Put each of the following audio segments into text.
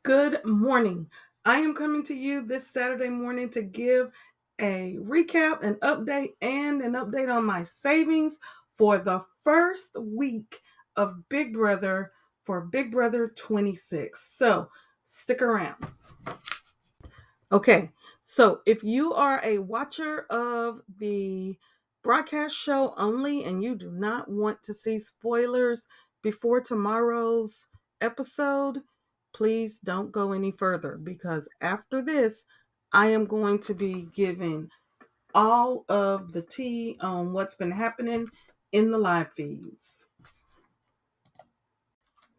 Good morning. I am coming to you this Saturday morning to give a recap, an update on my savings for the first week of Big Brother for Big Brother 26. So stick around. Okay, so if you are a watcher of the broadcast show only and you do not want to see spoilers before tomorrow's episode, please don't go any further because after this, I am going to be giving all of the tea on what's been happening in the live feeds.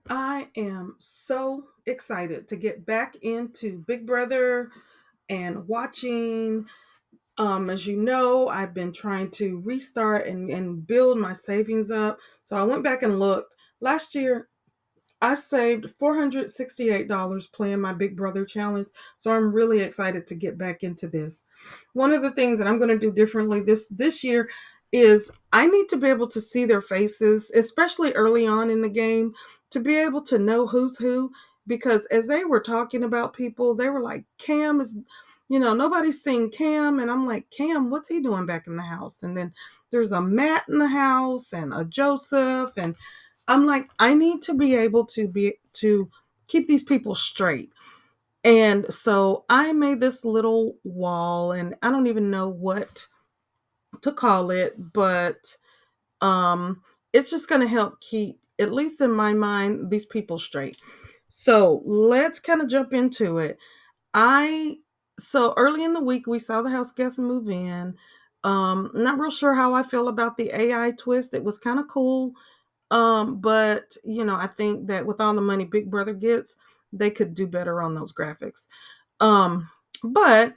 I am so excited to get back into Big Brother and watching. As you know, I've been trying to restart and build my savings up. So I went back and looked. Last year, I saved $468 playing my Big Brother challenge. So I'm really excited to get back into this. One of the things that I'm going to do differently this year is I need to be able to see their faces, especially early on in the game, to be able to know who's who. Because as they were talking about people, they were like, Cam is, nobody's seen Cam. And I'm like, Cam, what's he doing back in the house? And then there's a Matt in the house and a Joseph. And I'm like, I need to be able to keep these people straight. And so I made this little wall and I don't even know what to call it, but it's just going to help keep, at least in my mind, these people straight. So let's kind of jump into it. So early in the week we saw the house guests move in. Not real sure how I feel about the AI twist. It was kind of cool. But I think that with all the money Big Brother gets, they could do better on those graphics. But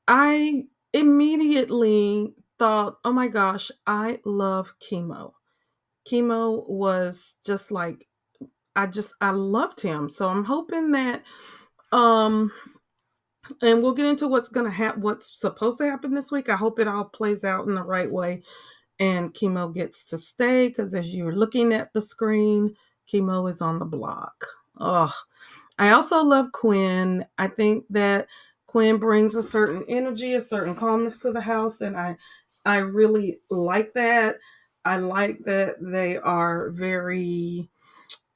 I immediately thought, oh my gosh, I love Chemo. Chemo was just like I loved him. So I'm hoping that um and we'll get into what's supposed to happen this week. I hope it all plays out in the right way and Chemo gets to stay because as you're looking at the screen, Chemo is on the block. Oh, I also love Quinn. I think that Quinn brings a certain energy, a certain calmness to the house, and I really like that. I like that they are very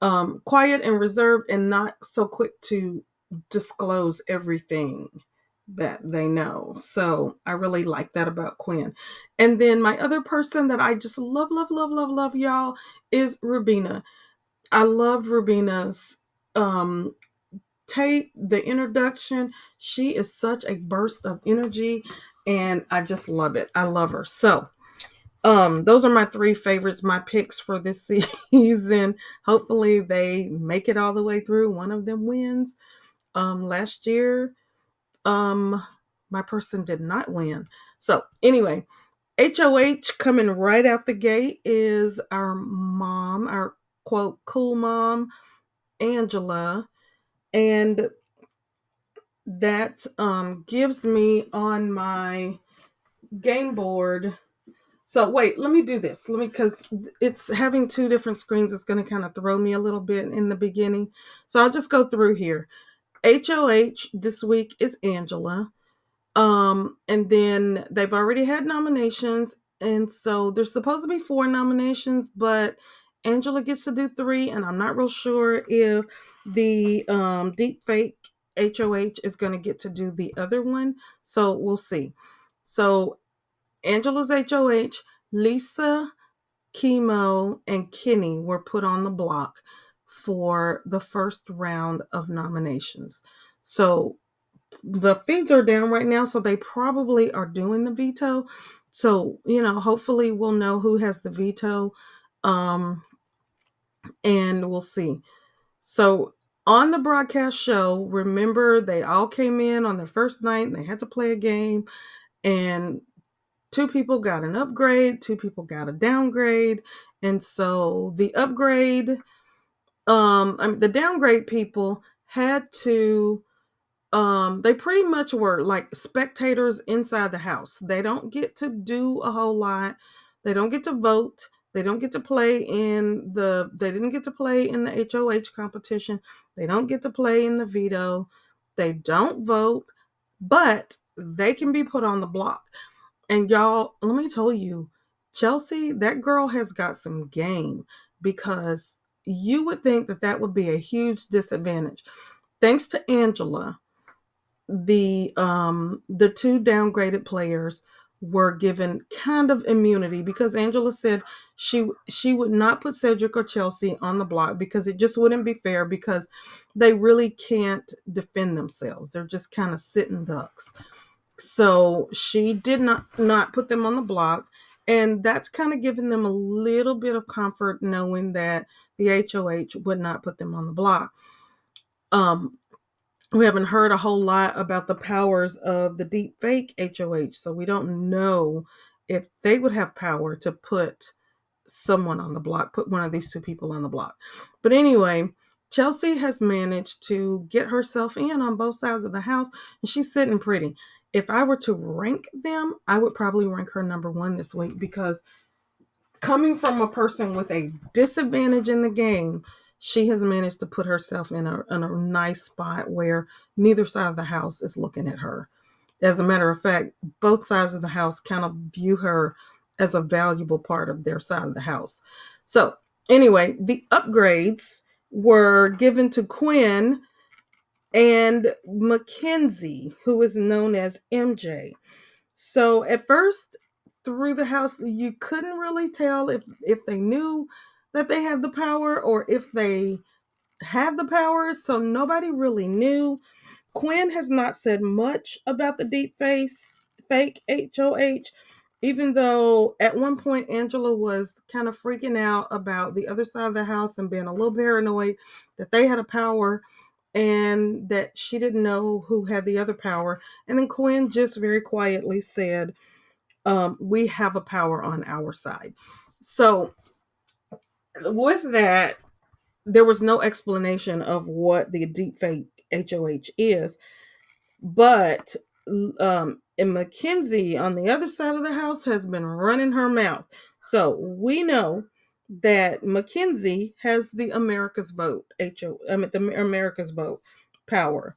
quiet and reserved and not so quick to disclose everything that they know. So I really like that about Quinn. And then my other person that I just love, love, love, love, love, y'all, is Rubina. I loved Rubina's um tape, the introduction. She is such a burst of energy and I just love it. I love her. So those are my three favorites, my picks for this season. Hopefully they make it all the way through. One of them wins. Last year, my person did not win. So anyway, HOH coming right out the gate is our mom, our quote cool mom, Angela. And that gives me on my game board. So wait, let me do this. Because it's having two different screens is going to kind of throw me a little bit in the beginning. So I'll just go through here. HOH this week is Angela. And then they've already had nominations. And so there's supposed to be 4 nominations, but Angela gets to do 3. And I'm not real sure if the deep fake HOH is going to get to do the other one. So we'll see. So Angela's HOH, Lisa, Chemo, and Kenny were put on the block for the first round of nominations. So the feeds are down right now, so they probably are doing the veto. So, hopefully we'll know who has the veto. And we'll see. So on the broadcast show, remember they all came in on their first night and they had to play a game. And 2 people got an upgrade, 2 people got a downgrade. And so the upgrade, the downgrade people had to they pretty much were like spectators inside the house. They don't get to do a whole lot. They don't get to vote. They don't get to play in the they didn't get to play in the HOH competition. They don't get to play in the veto. They don't vote, but they can be put on the block. And y'all, let me tell you, Chelsea, that girl has got some game, because you would think that that would be a huge disadvantage. Thanks to Angela, the two downgraded players were given kind of immunity, because Angela said she would not put Cedric or Chelsea on the block because it just wouldn't be fair, because they really can't defend themselves. They're just kind of sitting ducks. So she did not put them on the block, and that's kind of giving them a little bit of comfort knowing that the HOH would not put them on the block. Um, we haven't heard a whole lot about the powers of the deep fake HOH, so we don't know if they would have power to put someone on the block, put one of these two people on the block. But anyway, Chelsea has managed to get herself in on both sides of the house, and she's sitting pretty. If I were to rank them, I would probably rank her number one this week, because coming from a person with a disadvantage in the game, she has managed to put herself in a nice spot where neither side of the house is looking at her. As a matter of fact, both sides of the house kind of view her as a valuable part of their side of the house. So, anyway, the upgrades were given to Quinn and Mackenzie, who is known as MJ. So at first, through the house, you couldn't really tell if they knew that they had the power or if they had the power. So nobody really knew. Quinn has not said much about the fake HOH, even though at one point Angela was kind of freaking out about the other side of the house and being a little paranoid that they had a power and that she didn't know who had the other power. And then Quinn just very quietly said, we have a power on our side. So with that, there was no explanation of what the deepfake HOH is, but and Mackenzie on the other side of the house has been running her mouth. So we know that Mackenzie has the America's vote the America's vote power.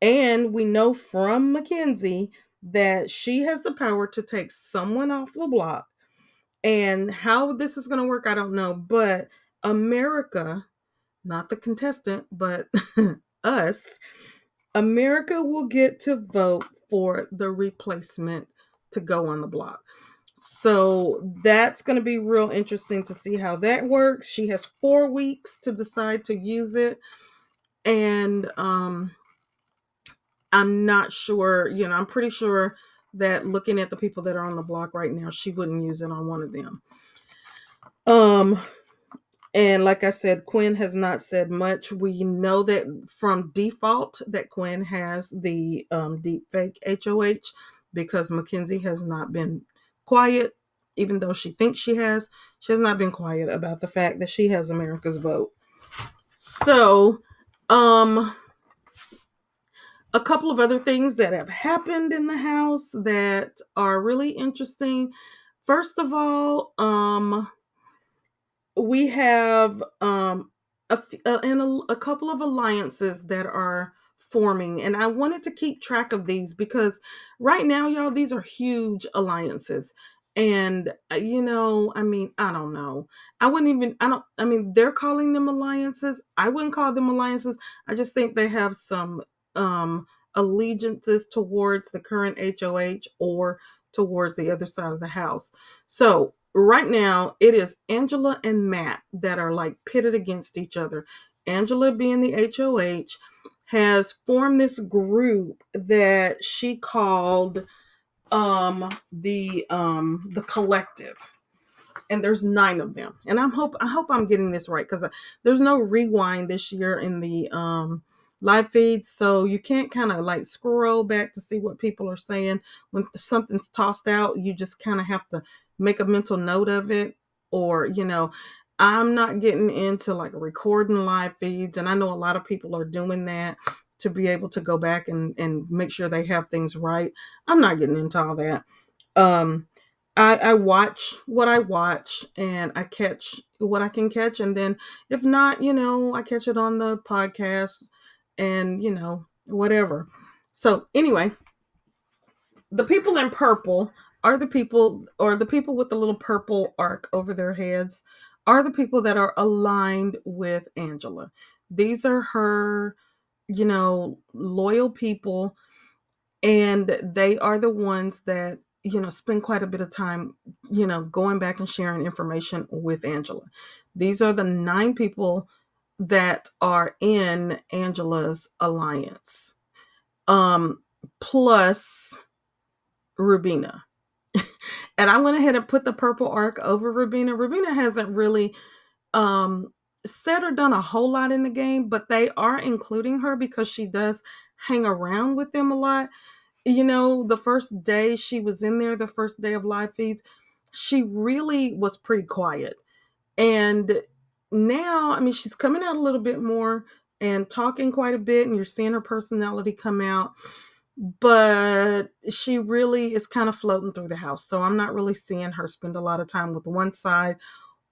And we know from Mackenzie that she has the power to take someone off the block. And how this is going to work, I don't know. But America, not the contestant, but us, America will get to vote for the replacement to go on the block. So that's going to be real interesting to see how that works. She has 4 weeks to decide to use it. And I'm not sure, I'm pretty sure that looking at the people that are on the block right now, she wouldn't use it on one of them. And like I said, Quinn has not said much. We know that from default that Quinn has the deep fake HOH, because Mackenzie has not been quiet, even though she thinks she has. She has not been quiet about the fact that she has America's vote. So, a couple of other things that have happened in the house that are really interesting. First of all, we have a couple of alliances that are forming, and I wanted to keep track of these because right now, y'all, these are huge alliances. And I mean, I don't know. I mean, they're calling them alliances. I wouldn't call them alliances. I just think they have some allegiances towards the current HOH or towards the other side of the house. So right now, it is Angela and Matt that are like pitted against each other. Angela, being the HOH, has formed this group that she called the collective, and there's 9 of them. And I hope I'm getting this right, because there's no rewind this year in the live feed, so you can't kind of like scroll back to see what people are saying. When something's tossed out, you just kind of have to make a mental note of it. Or I'm not getting into like recording live feeds, and I know a lot of people are doing that to be able to go back and make sure they have things right. I'm not getting into all that. I watch what I watch and I catch what I can catch. And then if not, I catch it on the podcast and, whatever. So anyway, the people in purple are the people, or the people with the little purple arc over their heads are the people that are aligned with Angela. These are her, loyal people, and they are the ones that spend quite a bit of time going back and sharing information with Angela. These are the 9 people that are in Angela's alliance, plus Rubina. And I went ahead and put the purple arc over Rubina. Rubina hasn't really um said or done a whole lot in the game, but they are including her because she does hang around with them a lot. The first day she was in there, the first day of live feeds, she really was pretty quiet. And now, I mean, she's coming out a little bit more and talking quite a bit, and you're seeing her personality come out. But she really is kind of floating through the house. So I'm not really seeing her spend a lot of time with one side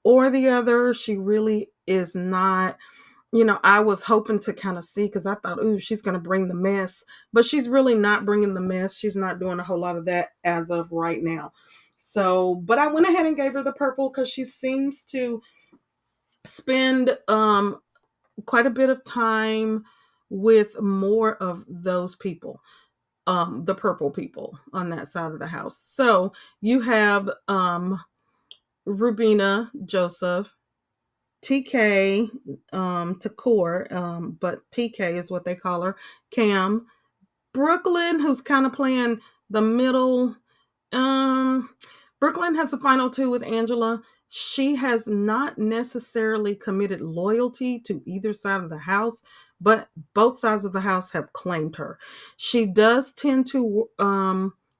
or the other. She really is not. I was hoping to kind of see, because I thought, ooh, she's going to bring the mess, but she's really not bringing the mess. She's not doing a whole lot of that as of right now. So, but I went ahead and gave her the purple because she seems to spend quite a bit of time with more of those people, the purple people on that side of the house. So you have Rubina, Joseph, TK, Takor, but TK is what they call her, Cam, Brooklyn, who's kind of playing the middle. Um, Brooklyn has a final 2 with Angela. She has not necessarily committed loyalty to either side of the house, but both sides of the house have claimed her. She does tend to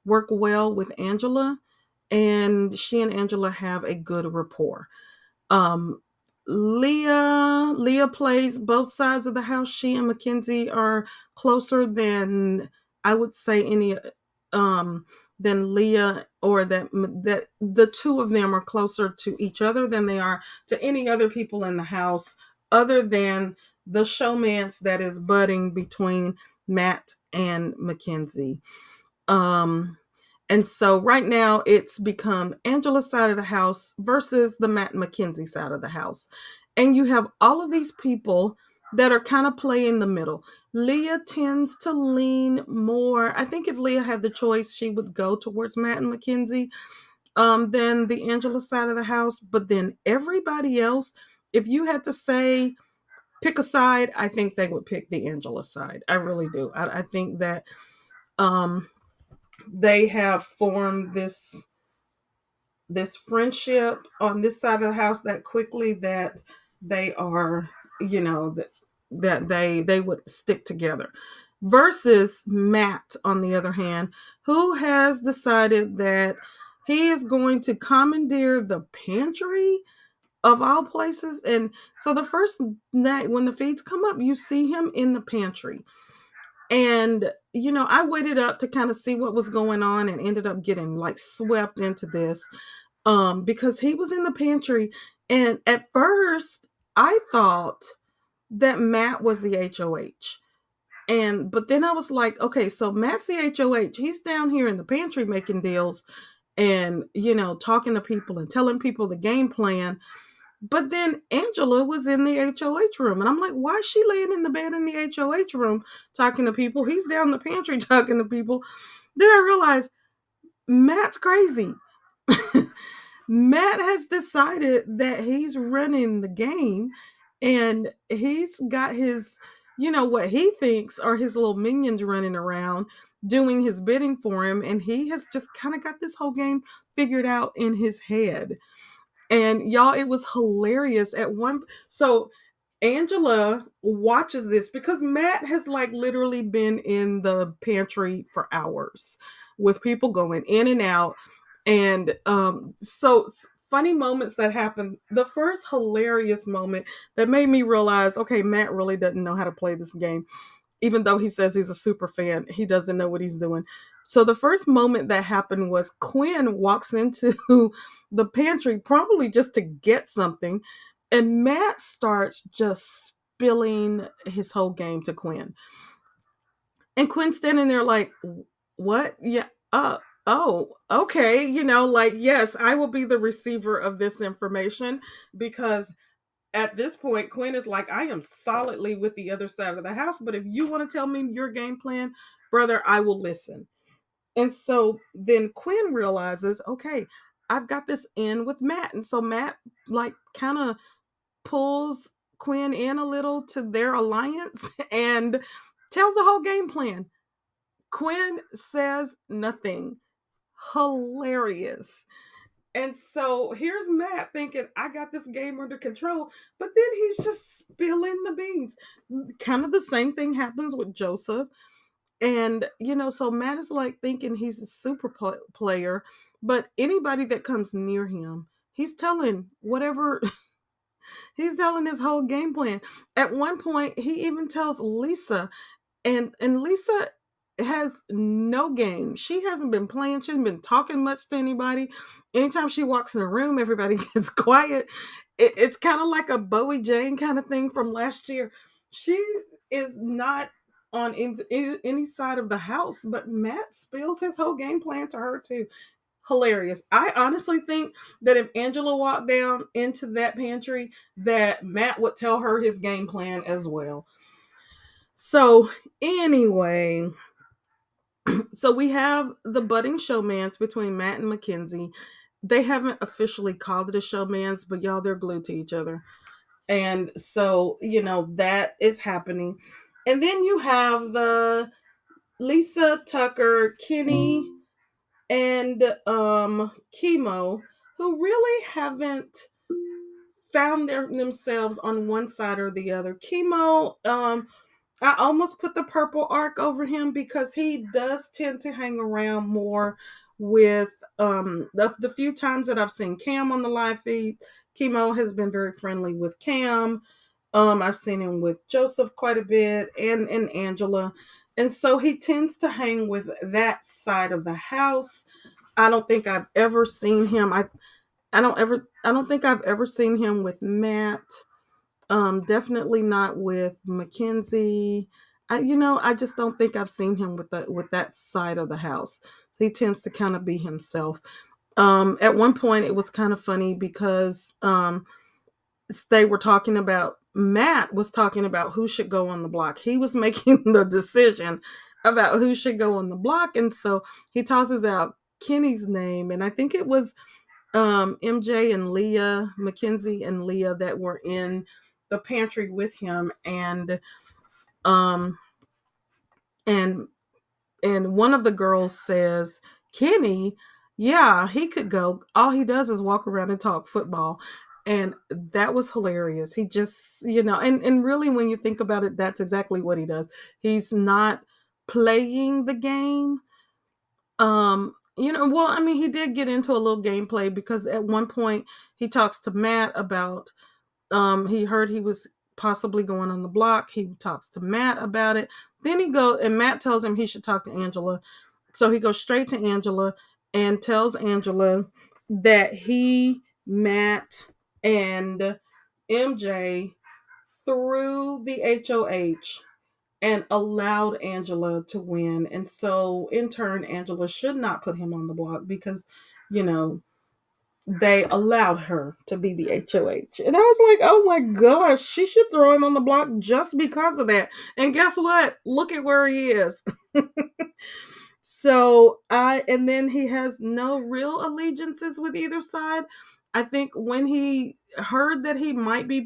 work well with Angela, and she and Angela have a good rapport. Um, Leah plays both sides of the house. She and Mackenzie are closer than, I would say, any um than Leah, or that the two of them are closer to each other than they are to any other people in the house, other than the showmance that is budding between Matt and Mackenzie. Um and so right now it's become Angela's side of the house versus the Matt and Mackenzie side of the house. And you have all of these people that are kind of playing the middle. Leah tends to lean more. I think if Leah had the choice, she would go towards Matt and Mackenzie than the Angela side of the house. But then everybody else, if you had to say pick a side, I think they would pick the Angela side. I really do. I think that um they have formed this friendship on this side of the house that quickly, that they are, that they would stick together, versus Matt, on the other hand, who has decided that he is going to commandeer the pantry of all places. And so the first night when the feeds come up, you see him in the pantry. And, I waited up to kind of see what was going on and ended up getting like swept into this because he was in the pantry. And at first, I thought that Matt was the HOH. But then I was like, okay, so Matt's the HOH. He's down here in the pantry making deals and, talking to people and telling people the game plan. But then Angela was in the HOH room. And I'm like, why is she laying in the bed in the HOH room talking to people? He's down in the pantry talking to people. Then I realized Matt's crazy. Matt has decided that he's running the game, and he's got his, what he thinks are his little minions running around doing his bidding for him. And he has just kind of got this whole game figured out in his head. And y'all, it was hilarious at one. So Angela watches this because Matt has like literally been in the pantry for hours with people going in and out. And so funny moments that happened. The first hilarious moment that made me realize, okay, Matt really doesn't know how to play this game, even though he says he's a super fan, he doesn't know what he's doing. So the first moment that happened was Quinn walks into the pantry, probably just to get something, and Matt starts just spilling his whole game to Quinn. And Quinn's standing there like, what? Yeah. Oh, okay. Like, yes, I will be the receiver of this information because at this point, Quinn is like, I am solidly with the other side of the house, but if you want to tell me your game plan, brother, I will listen. And so then Quinn realizes, okay, I've got this in with Matt. And so Matt, like, kind of pulls Quinn in a little to their alliance and tells the whole game plan. Quinn says nothing. Hilarious. And so here's Matt thinking, I got this game under control, but then he's just spilling the beans. Kind of the same thing happens with Joseph. And, so Matt is like thinking he's a super player, but anybody that comes near him, he's telling whatever, he's telling his whole game plan. At one point, he even tells Lisa, and Lisa has no game. She hasn't been playing. She hasn't been talking much to anybody. Anytime she walks in a room, everybody gets quiet. It's kind of like a Bowie Jane kind of thing from last year. She is not on any side of the house, but Matt spills his whole game plan to her too. Hilarious. I honestly think that if Angela walked down into that pantry, that Matt would tell her his game plan as well. So anyway, so we have the budding showmance between Matt and Mackenzie. They haven't officially called it a showmance, but y'all, they're glued to each other. And so, that is happening. And then you have the Lisa, Tucker, Kenny, and Chemo, who really haven't found themselves on one side or the other. Chemo, I almost put the purple arc over him because he does tend to hang around more with the few times that I've seen Cam on the live feed. Chemo has been very friendly with Cam. I've seen him with Joseph quite a bit and Angela. And so he tends to hang with that side of the house. I don't think I've ever seen him. I don't think I've ever seen him with Matt. Definitely not with Mackenzie. I just don't think I've seen him with that side of the house. So he tends to kind of be himself. At one point, it was kind of funny because they were talking about Matt was talking about who should go on the block. He was making the decision about who should go on the block, and so he tosses out Kenny's name, and I think it was MJ and Leah, Mackenzie and Leah that were in the pantry with him, um and and one of the girls says, Kenny, yeah, he could go. All he does is walk around and talk football. And that was hilarious. He just, and really when you think about it, that's exactly what he does. He's not playing the game. Well, I mean, he did get into a little gameplay because at one point he talks to Matt about he heard he was possibly going on the block. He talks to Matt about it. Then and Matt tells him he should talk to Angela. So he goes straight to Angela and tells Angela that Matt, and MJ threw the HOH and allowed Angela to win. And so in turn, Angela should not put him on the block because, you know, they allowed her to be the HOH. And I was like, oh my gosh, she should throw him on the block just because of that. And guess what? Look at where he is. And then he has no real allegiances with either side. I think when he heard that he might be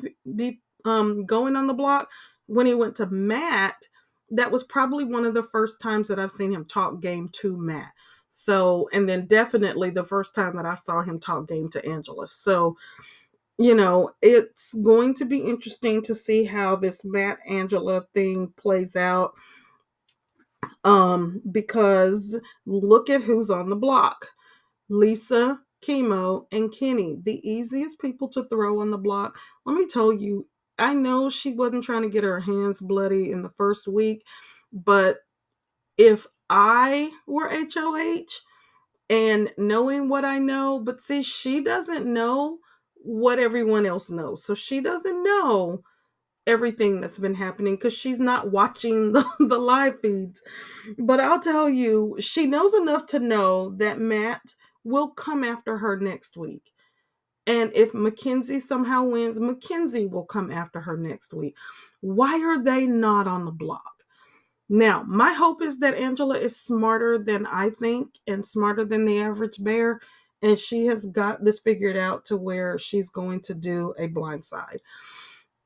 going on the block, when he went to Matt, that was probably one of the first times that I've seen him talk game to Matt. So, and then definitely the first time that I saw him talk game to Angela. So, it's going to be interesting to see how this Matt Angela thing plays out. Because look at who's on the block. Lisa, Chemo, and Kenny, the easiest people to throw on the block. Let me tell you, I know she wasn't trying to get her hands bloody in the first week, But if I were HOH and knowing what I know, but see, she doesn't know what everyone else knows. So she doesn't know everything that's been happening because she's not watching the live feeds. But I'll tell you, she knows enough to know that Matt will come after her next week. And if Mackenzie somehow wins, Mackenzie will come after her next week. Why are they not on the block? Now, my hope is that Angela is smarter than I think and smarter than the average bear. And she has got this figured out to where she's going to do a blindside.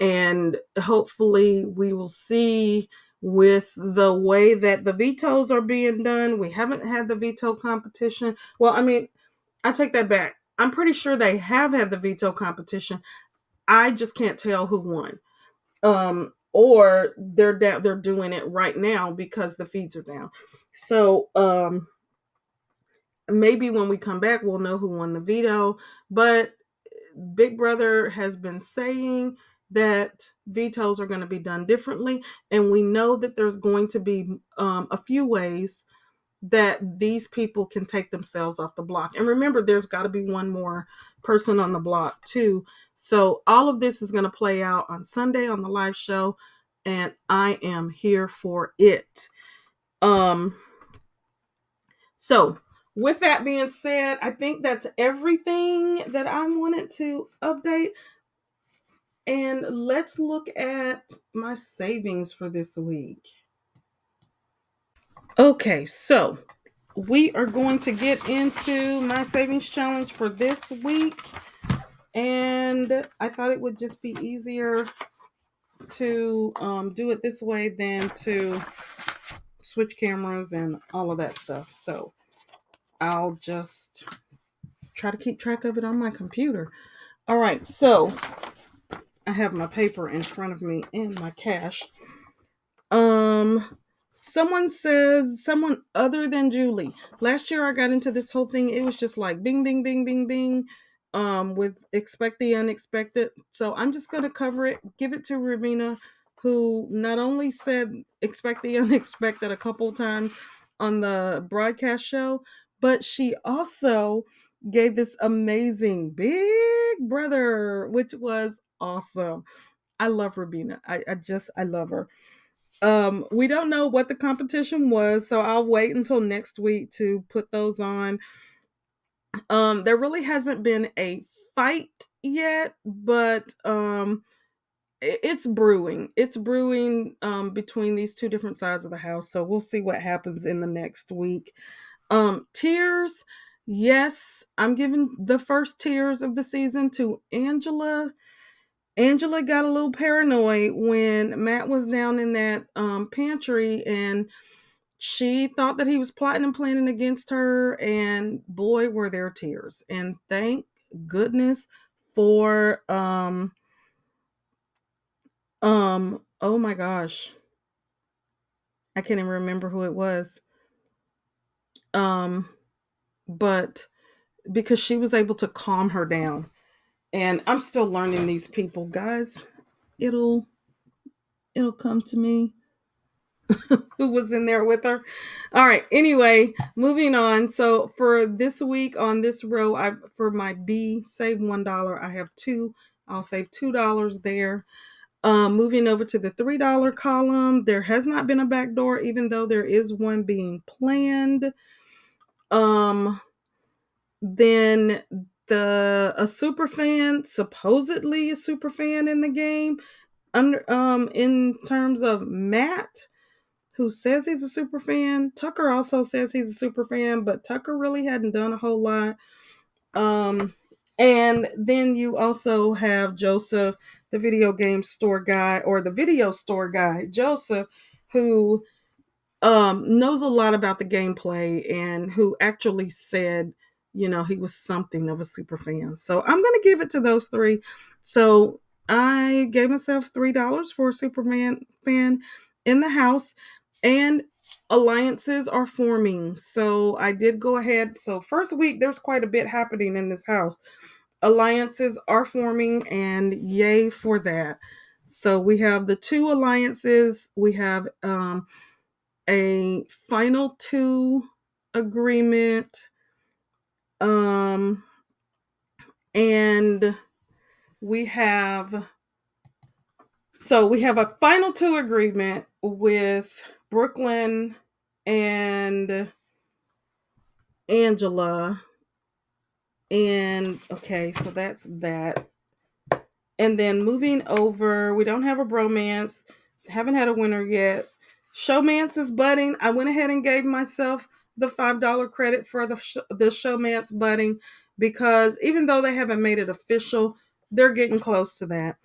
And hopefully we will see with the way that the vetoes are being done. We haven't had the veto competition. Well, I mean, I take that back. I'm pretty sure they have had the veto competition. I just can't tell who won. Or they're doing it right now because the feeds are down. So maybe when we come back we'll know who won the veto. But Big Brother has been saying that vetoes are going to be done differently, and we know that there's going to be a few ways that these people can take themselves off the block. And remember, there's got to be one more person on the block too. So all of this is going to play out on Sunday on the live show, and I am here for it. So with that being said, I think that's everything that I wanted to update. And let's look at my savings for this week. Okay, so we are going to get into my savings challenge for this week. And I thought it would just be easier to do it this way than to switch cameras and all of that stuff. So I'll just try to keep track of it on my computer. All right, so I have my paper in front of me and my cash. Um, someone other than Julie. Last year I got into this whole thing. It was just like bing, bing, bing, bing, bing. With expect the unexpected. So I'm just gonna cover it, give it to Ravina, who not only said expect the unexpected a couple times on the broadcast show, but she also gave this amazing Big Brother, which was awesome. I love Rabina. I love her. We don't know what the competition was, so I'll wait until next week to put those on. There really hasn't been a fight yet, but it's brewing. It's brewing between these two different sides of the house, so we'll see what happens in the next week. Tears. Yes, I'm giving the first tears of the season to Angela. Angela got a little paranoid when Matt was down in that pantry, and she thought that he was plotting and planning against her, and boy were there tears. And thank goodness for oh my gosh, I can't even remember who it was. Um but because she was able to calm her down. And I'm still learning these people, guys. It'll come to me who was in there with her. All right. Anyway, moving on. So for this week on this row, I for my B save $1. I have two. I'll save $2 there. Moving over to the $3 column, there has not been a back door, even though there is one being planned. Then a super fan, supposedly a super fan in the game, under in terms of Matt, who says he's a super fan. Tucker also says he's a super fan, but Tucker really hadn't done a whole lot. And then you also have Joseph, the video game store guy, or the video store guy, Joseph, who knows a lot about the gameplay and who actually said, he was something of a super fan. So I'm going to give it to those three. So I gave myself $3 for a Superman fan in the house, and alliances are forming. So I did go ahead. So first week, there's quite a bit happening in this house. Alliances are forming, and yay for that. So we have the two alliances. We have a final two agreement. Um, and we have we have a final two agreement with Brooklyn and Angela. And okay, so that's that. And then moving over, we don't have a bromance, haven't had a winner yet. Showmance is budding. I went ahead and gave myself the $5 credit for the showmance budding, because even though they haven't made it official, they're getting close to that.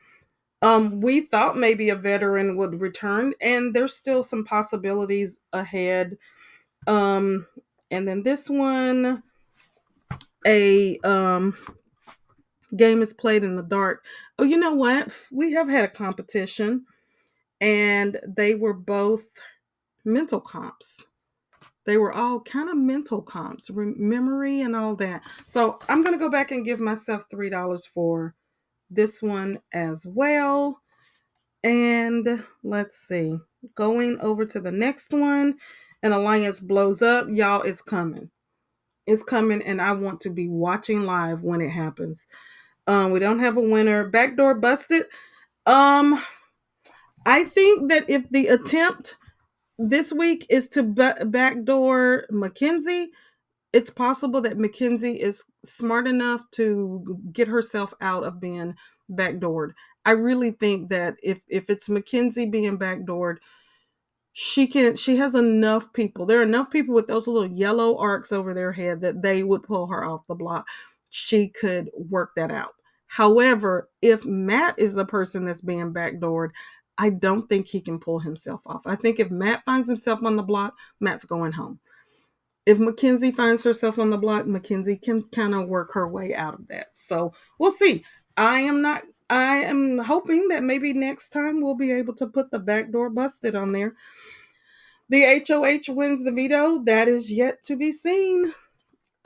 We thought maybe a veteran would return, and there's still some possibilities ahead. Um, and then this one, a game is played in the dark. Oh, you know what? We have had a competition, and they were both mental comps. They were all kind of mental comps, memory and all that. So I'm going to go back and give myself $3 for this one as well. And let's see. Going over to the next one, an alliance blows up. Y'all, it's coming. It's coming, and I want to be watching live when it happens. We don't have a winner. Backdoor busted. I think that if the attempt this week is to backdoor Mackenzie, it's possible that Mackenzie is smart enough to get herself out of being backdoored. I really think that if it's Mackenzie being backdoored, she has enough people. There are enough people with those little yellow arcs over their head that they would pull her off the block. She could work that out. However, if Matt is the person that's being backdoored, I don't think he can pull himself off. I think if Matt finds himself on the block, Matt's going home. If Mackenzie finds herself on the block, Mackenzie can kind of work her way out of that. So we'll see. I am hoping that maybe next time we'll be able to put the backdoor busted on there. The HOH wins the veto. That is yet to be seen.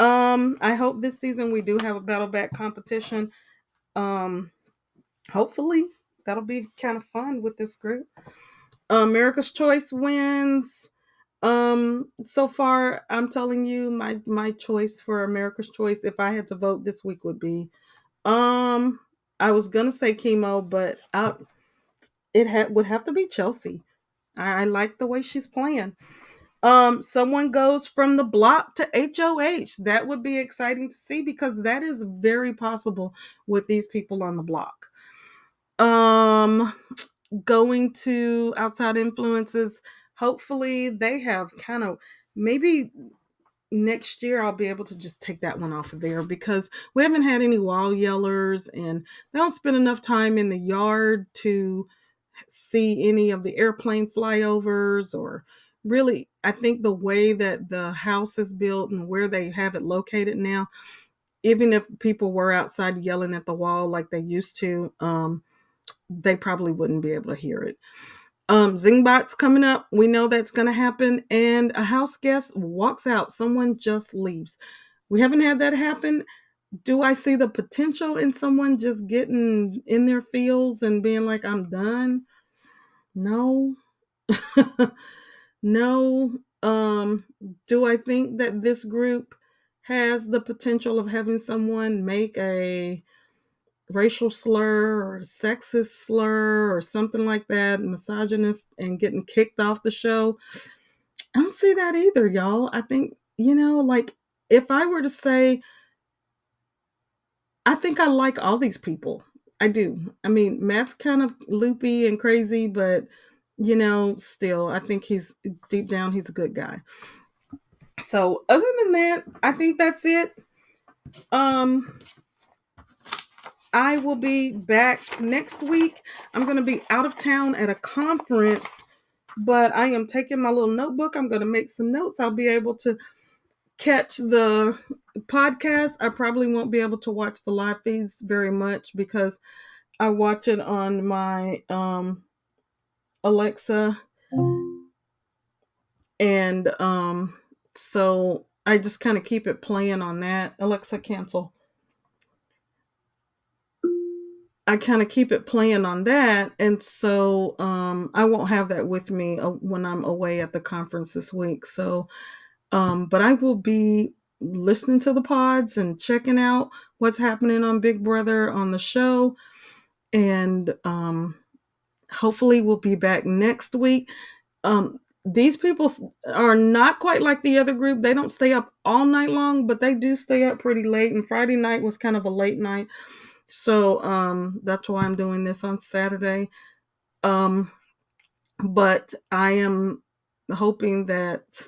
I hope this season we do have a battle back competition. Hopefully that'll be kind of fun with this group. America's Choice wins. So far, I'm telling you, my choice for America's Choice, if I had to vote this week, would be, I was gonna say Chemo, but would have to be Chelsea. I like the way she's playing. Someone goes from the block to HOH. That would be exciting to see, because that is very possible with these people on the block. Going to outside influences. Hopefully they have kind of, maybe next year I'll be able to just take that one off of there, because we haven't had any wall yellers, and they don't spend enough time in the yard to see any of the airplane flyovers. Or really, I think the way that the house is built and where they have it located now, even if people were outside yelling at the wall like they used to, they probably wouldn't be able to hear it. Zingbot's coming up. We know that's going to happen. And a house guest walks out. Someone just leaves. We haven't had that happen. Do I see the potential in someone just getting in their feels and being like, I'm done? No. No. Do I think that this group has the potential of having someone make a racial slur or a sexist slur or something like that, misogynist, and getting kicked off the show? I don't see that either, y'all. I think, like, if I were to say, I think I like all these people. I do. I mean, Matt's kind of loopy and crazy, but still, I think he's deep down, he's a good guy. So other than that, I think that's it. I will be back next week. I'm going to be out of town at a conference, but I am taking my little notebook. I'm going to make some notes. I'll be able to catch the podcast. I probably won't be able to watch the live feeds very much, because I watch it on my Alexa, and so I just kind of keep it playing on that. Alexa, cancel. I kind of keep it playing on that, and so I won't have that with me when I'm away at the conference this week. So, but I will be listening to the pods and checking out what's happening on Big Brother on the show, and hopefully we'll be back next week. These people are not quite like the other group. They don't stay up all night long, but they do stay up pretty late. And Friday night was kind of a late night. So that's why I'm doing this on Saturday. Um, but I am hoping that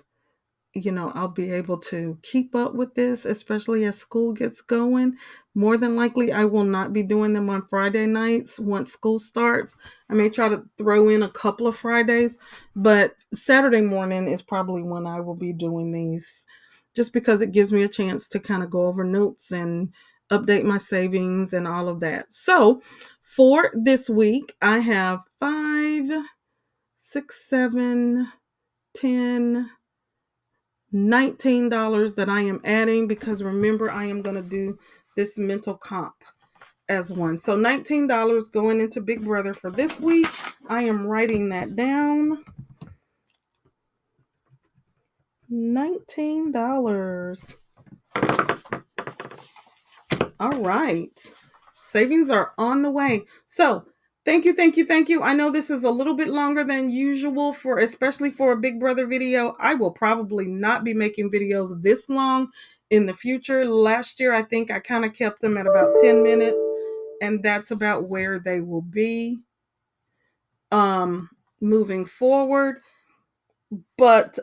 I'll be able to keep up with this, especially as school gets going. More than likely, I will not be doing them on Friday nights once school starts. I may try to throw in a couple of Fridays, but Saturday morning is probably when I will be doing these, just because it gives me a chance to kind of go over notes and update my savings and all of that. So for this week, I have 5, 6, 7, 10, $19 that I am adding, because remember, I am going to do this mental comp as one. So $19 going into Big Brother for this week. I am writing that down. $19. All right. Savings are on the way. So thank you, thank you, thank you. I know this is a little bit longer than usual, especially for a Big Brother video. I will probably not be making videos this long in the future. Last year, I think I kind of kept them at about 10 minutes, and that's about where they will be moving forward. But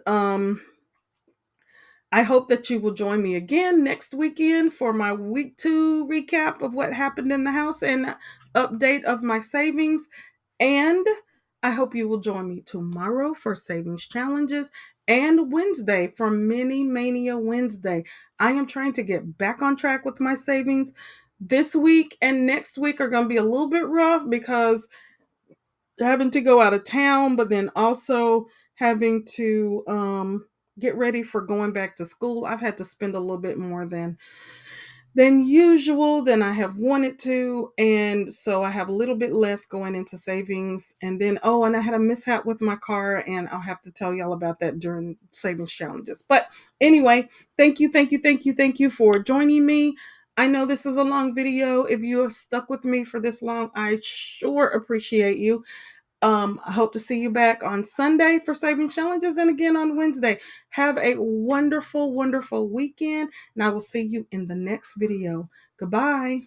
I hope that you will join me again next weekend for my week 2 recap of what happened in the house and update of my savings. And I hope you will join me tomorrow for savings challenges and Wednesday for Mini Mania Wednesday. I am trying to get back on track with my savings. This week and next week are going to be a little bit rough because having to go out of town, but then also having to get ready for going back to school. I've had to spend a little bit more than usual, than I have wanted to, and so I have a little bit less going into savings. And then and I had a mishap with my car, and I'll have to tell y'all about that during savings challenges. But anyway, thank you, thank you, thank you, thank you for joining me. I know this is a long video. If you have stuck with me for this long, I sure appreciate you. I hope to see you back on Sunday for saving challenges, and again on Wednesday. Have a wonderful, wonderful weekend, and I will see you in the next video. Goodbye.